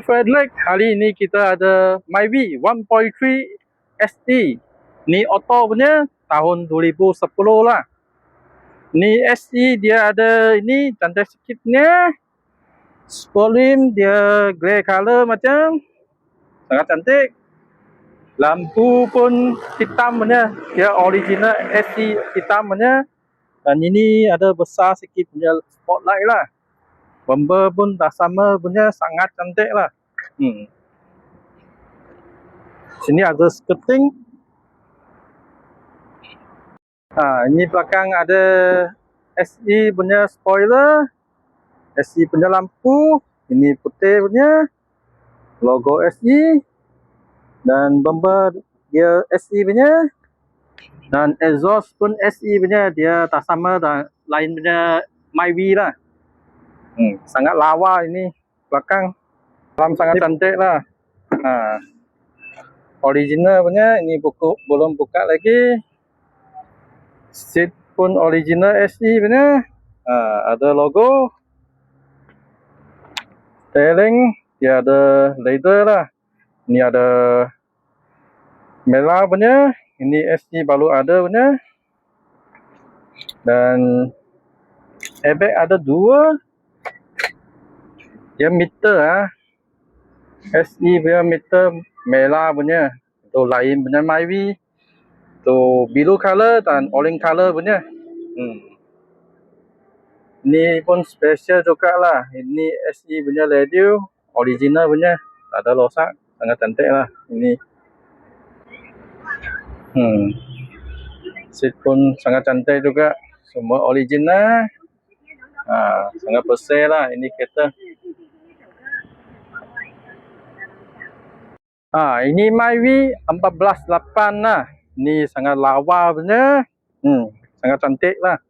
Fredlake, hari ini kita ada Myvi 1.3 SE. Ni auto punya tahun 2010 lah. Ni SE dia ada ini cantik sikitnya. Spoiler dia grey color macam sangat cantik. Lampu pun hitam punya, dia original SE hitam punya. Dan ini ada besar sikit punya spotlight lah. Bumper pun dah sama punya, sangat cantik lah. Sini ada skirting. Ini belakang ada SE punya spoiler, SE punya lampu. Ini putih punya logo SE. Dan bumper dia SE punya. Dan exhaust pun SE punya, dia tak sama dan lain punya Myvi lah. Sangat lawa ini belakang. Dalam sangat cantik lah. Original punya, ini belum buka lagi. Seat pun original SE punya. Ada logo. Steering dia ada leather lah. Ini ada merah punya. Ini SE baru ada punya. Dan airbag ada 2. Dia meter SE punya meter merah punya. Itu lain punya Myvi. Itu biru color dan orange color punya. Ini pun special juga lah. Ini SE punya radio original punya. Tak ada rosak. Sangat cantik lah ini. Seat pun sangat cantik juga. Semua original. Sangat bersih lah ini kereta. Ini Myvi 14.8 lah. Ini sangat lawa punya. Sangat cantik lah.